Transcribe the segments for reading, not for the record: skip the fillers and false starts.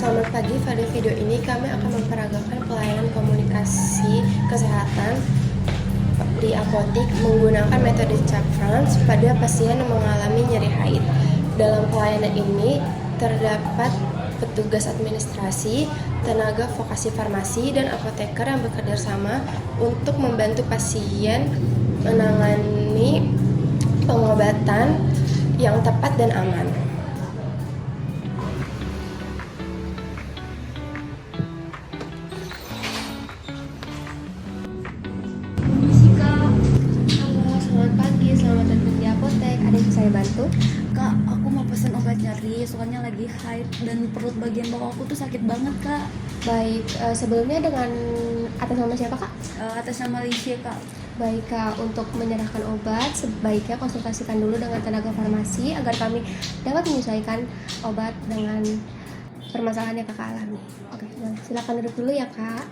Selamat pagi, pada video ini kami akan memperagakan pelayanan komunikasi kesehatan di apotik menggunakan metode Chubb France pada pasien yang mengalami nyeri haid. Dalam pelayanan ini terdapat petugas administrasi, tenaga vokasi farmasi, dan apoteker yang bekerja sama untuk membantu pasien menangani pengobatan yang tepat dan aman. Halo, selamat pagi, selamat datang di apotek. Ada yang bisa saya bantu? Kak, aku mau pesen obat nyeri, soalnya lagi haid dan perut bagian bawah aku tuh sakit banget, Kak. Baik, sebelumnya dengan atas nama siapa, Kak? Atas nama Lisya, Kak. Baik, Kak, untuk menyerahkan obat sebaiknya konsultasikan dulu dengan tenaga farmasi agar kami dapat menyesuaikan obat dengan permasalahan yang Kakak alami. Oke, nah, silakan duduk dulu ya, Kak.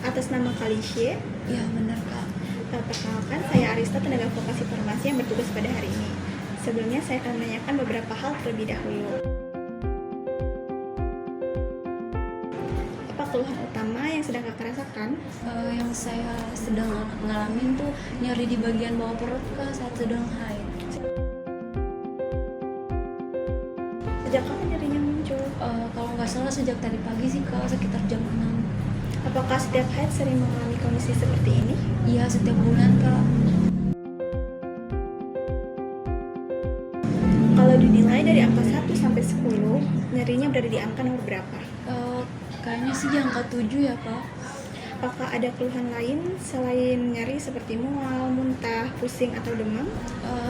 Atas nama Kalisye, Ya, benar, Kak. perkenalkan saya Arista, tenaga vokasi farmasi yang bertugas pada hari ini. Sebelumnya saya akan menanyakan beberapa hal terlebih dahulu. Apa keluhan utama yang sedang kakak rasakan? Yang saya sedang ngalamin tuh nyeri di bagian bawah perut, Kak, saat sedang haid. Sejak kapan nyerinya muncul? Kalau nggak salah sejak tadi pagi sih, Kak, sekitar jam 6. Apakah setiap haid sering mengalami kondisi seperti ini? Iya, setiap bulan, Kak. Kalau dinilai dari angka 1 sampai 10, nyerinya berada di angka nomor berapa? Kayaknya sih di angka 7 ya, Kak. Apakah ada keluhan lain selain nyeri seperti mual, muntah, pusing, atau demam?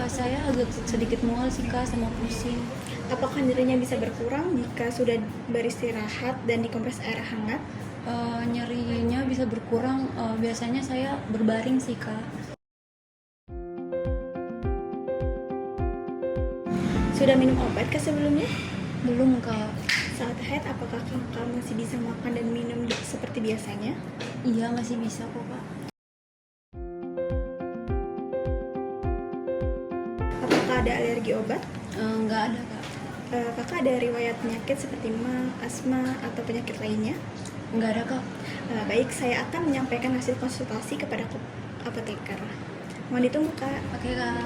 Saya agak sedikit mual sih, Kak, sama pusing. Apakah nyerinya bisa berkurang jika sudah beristirahat dan dikompres air hangat? Nyerinya bisa berkurang, biasanya saya berbaring sih, Kak. Sudah minum obat ke sebelumnya? Belum, Kak. Saat haid, apakah kakak masih bisa makan dan minum seperti biasanya? Iya, masih bisa kok, Kak. Apakah ada alergi obat? Nggak ada, Kak. Kakak ada riwayat penyakit seperti MA, asma, atau penyakit lainnya? Nggak ada, Kak. Baik, saya akan menyampaikan hasil konsultasi kepada apoteker. Mohon ditunggu, Kak. Oke, Kak.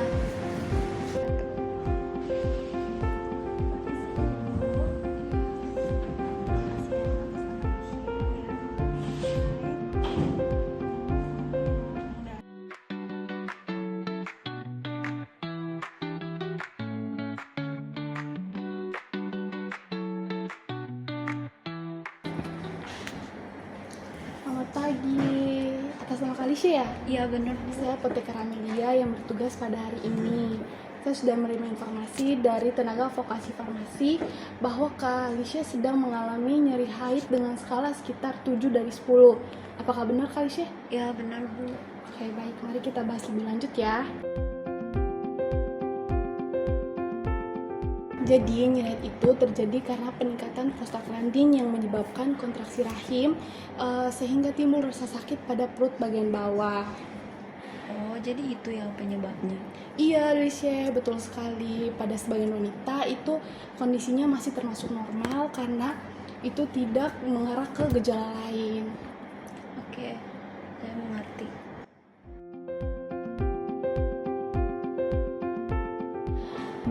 Selamat pagi, atas nama Kalisya ya? Iya, bener, Bu. Saya apoteker Amelia yang bertugas pada hari ini. Saya sudah menerima informasi dari tenaga vokasi farmasi bahwa Kalisya sedang mengalami nyeri haid dengan skala sekitar 7 dari 10. Apakah benar, Kalisya? Ya, benar, Bu. Oke, baik. Mari kita bahas lebih lanjut ya. Jadi nyeri itu terjadi karena peningkatan prostaglandin yang menyebabkan kontraksi rahim sehingga timbul rasa sakit pada perut bagian bawah. Oh, jadi itu ya penyebabnya. Iya, Lisya, betul sekali. Pada sebagian wanita itu kondisinya masih termasuk normal karena itu tidak mengarah ke gejala lain. Oke, saya mengerti.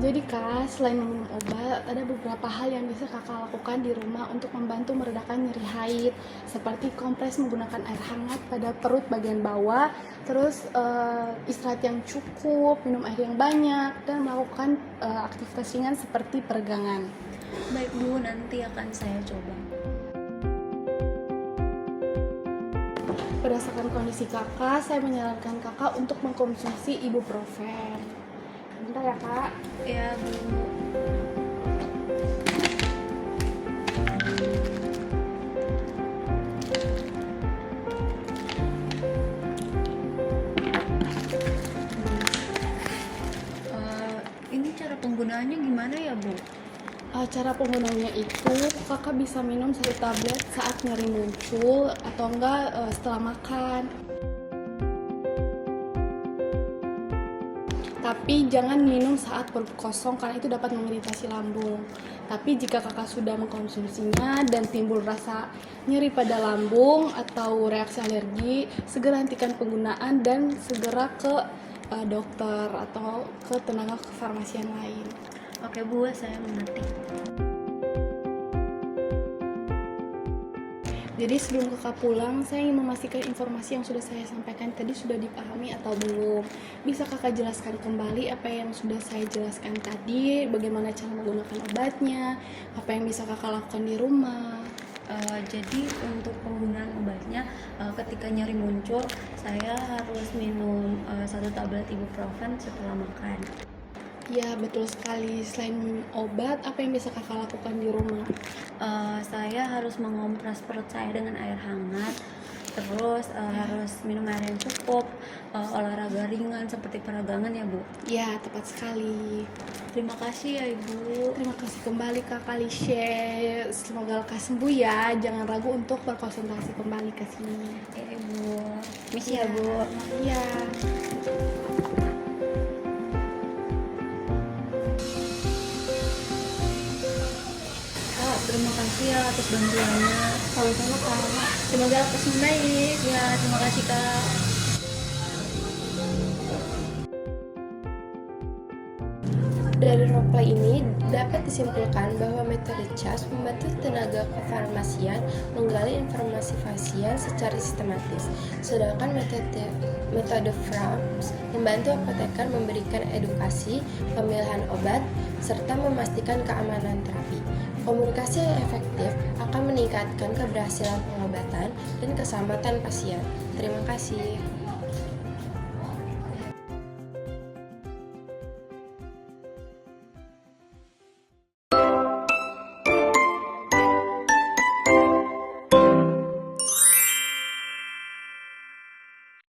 Jadi Kak, selain meminum obat, ada beberapa hal yang bisa Kakak lakukan di rumah untuk membantu meredakan nyeri haid, seperti kompres menggunakan air hangat pada perut bagian bawah, terus istirahat yang cukup, minum air yang banyak, dan melakukan aktivitas ringan seperti peregangan. Baik, Bu, nanti akan saya coba. Berdasarkan kondisi Kakak, saya menyarankan Kakak untuk mengkonsumsi ibuprofen. Bentar ya Kak. Ya, Bu. Ini cara penggunaannya gimana ya, Bu? Cara penggunaannya itu Kakak bisa minum 1 tablet saat nyeri muncul atau enggak setelah makan. Tapi jangan minum saat perut kosong karena itu dapat mengiritasi lambung. Tapi jika kakak sudah mengkonsumsinya dan timbul rasa nyeri pada lambung atau reaksi alergi, segera hentikan penggunaan dan segera ke dokter atau ke tenaga kefarmasian lain. Oke Bu, saya mengerti. Jadi sebelum kakak pulang, saya ingin memastikan informasi yang sudah saya sampaikan tadi sudah dipahami atau belum. Bisa kakak jelaskan kembali apa yang sudah saya jelaskan tadi, bagaimana cara menggunakan obatnya, apa yang bisa kakak lakukan di rumah. Jadi untuk penggunaan obatnya, ketika nyeri muncul, saya harus minum 1 tablet ibuprofen setelah makan. Ya, betul sekali. Selain minum obat, apa yang bisa kakak lakukan di rumah? Saya harus mengompres perut saya dengan air hangat, terus harus minum air yang cukup, olahraga ringan seperti peregangan ya Bu. Ya, tepat sekali. Terima kasih ya Ibu. Terima kasih kembali Kakak Lishe. Semoga lekas sembuh ya. Jangan ragu untuk berkonsultasi kembali ke sini. Ya Ibu. Misi ya Bu. Iya. Kak, terima kasih ya atas bantuannya. Sama-sama Kak. Semoga lekas membaik. Ya, terima kasih Kak. Dari roleplay ini dapat disimpulkan bahwa metode CHAS membantu tenaga kefarmasian menggali informasi pasien secara sistematis, sedangkan metode FRAMS membantu apoteker memberikan edukasi, pemilihan obat, serta memastikan keamanan terapi. Komunikasi yang efektif akan meningkatkan keberhasilan pengobatan dan keselamatan pasien. Terima kasih.